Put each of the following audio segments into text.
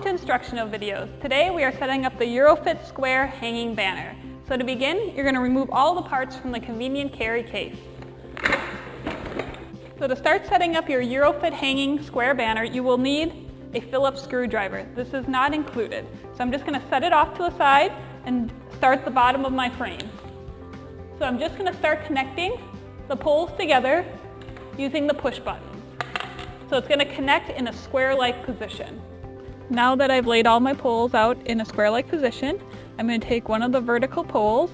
Welcome to instructional videos. Today we are setting up the EuroFit square hanging banner. So to begin, you're going to remove all the parts from the convenient carry case. So to start setting up your EuroFit hanging square banner, you will need a Phillips screwdriver. This is not included. So I'm just going to set it off to the side and start the bottom of my frame. So I'm just going to start connecting the poles together using the push buttons. So it's going to connect in a square-like position. Now that I've laid all my poles out in a square-like position, I'm going to take one of the vertical poles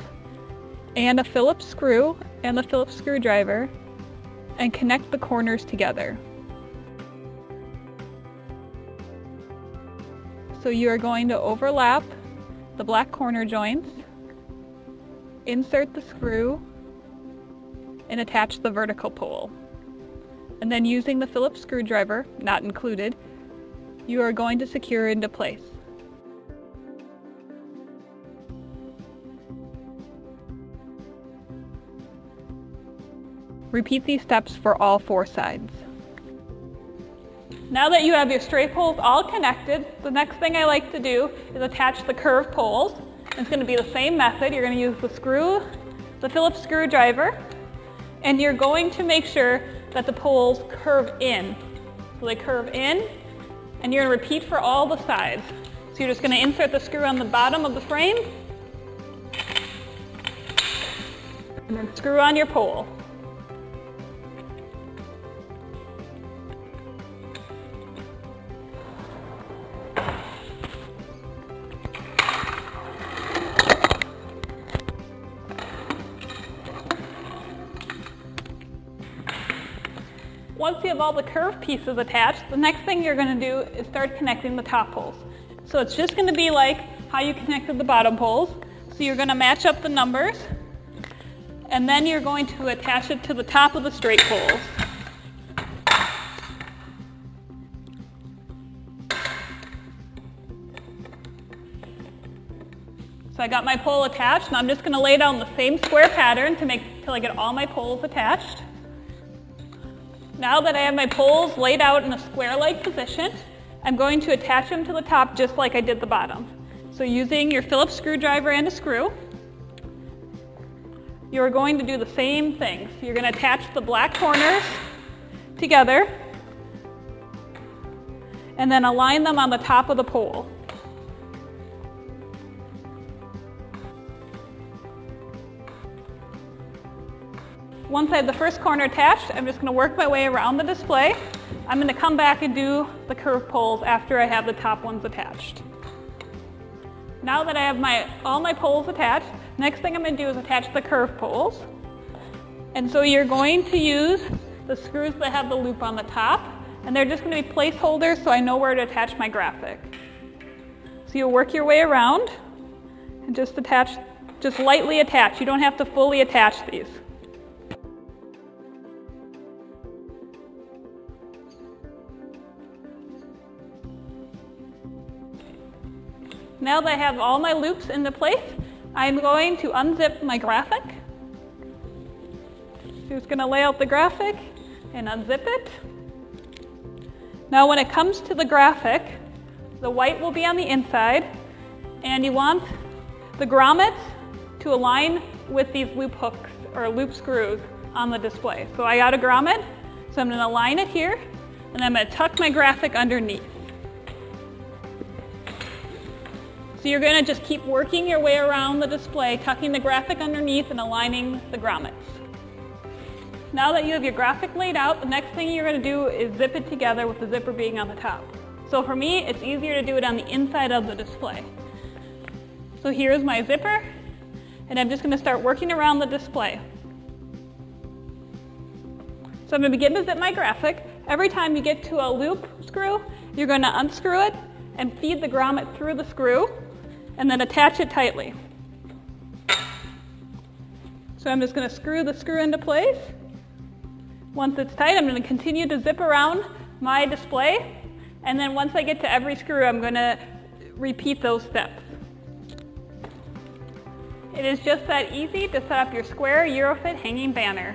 and a Phillips screw and the Phillips screwdriver and connect the corners together. So you are going to overlap the black corner joints, insert the screw, and attach the vertical pole. And then using the Phillips screwdriver, not included, you are going to secure into place. Repeat these steps for all 4 sides. Now that you have your straight poles all connected, the next thing I like to do is attach the curved poles. It's going to be the same method. You're going to use the Phillips screwdriver, and you're going to make sure that the poles curve in. So they curve in, and you're going to repeat for all the sides. So you're just going to insert the screw on the bottom of the frame, and then screw on your pole. Once you have all the curved pieces attached, the next thing you're going to do is start connecting the top poles. So it's just going to be like how you connected the bottom poles. So you're going to match up the numbers, and then you're going to attach it to the top of the straight poles. So I got my pole attached, and I'm just going to lay down the same square pattern till I get all my poles attached. Now that I have my poles laid out in a square-like position, I'm going to attach them to the top just like I did the bottom. So using your Phillips screwdriver and a screw, you're going to do the same thing. So you're going to attach the black corners together and then align them on the top of the pole. Once I have the first corner attached, I'm just going to work my way around the display. I'm going to come back and do the curved poles after I have the top ones attached. Now that I have all my poles attached, next thing I'm going to do is attach the curved poles. And so you're going to use the screws that have the loop on the top, and they're just going to be placeholders so I know where to attach my graphic. So you'll work your way around and just lightly attach. You don't have to fully attach these. Now that I have all my loops into place, I'm going to unzip my graphic. So just going to lay out the graphic and unzip it. Now when it comes to the graphic, the white will be on the inside, and you want the grommets to align with these loop hooks or loop screws on the display. So I got a grommet, so I'm going to align it here, and I'm going to tuck my graphic underneath. So you're going to just keep working your way around the display, tucking the graphic underneath and aligning the grommets. Now that you have your graphic laid out, the next thing you're going to do is zip it together with the zipper being on the top. So for me, it's easier to do it on the inside of the display. So here's my zipper, and I'm just going to start working around the display. So I'm going to begin to zip my graphic. Every time you get to a loop screw, you're going to unscrew it and feed the grommet through the screw, and then attach it tightly. So I'm just going to screw the screw into place. Once it's tight, I'm going to continue to zip around my display, and then once I get to every screw, I'm going to repeat those steps. It is just that easy to set up your square EuroFit hanging banner.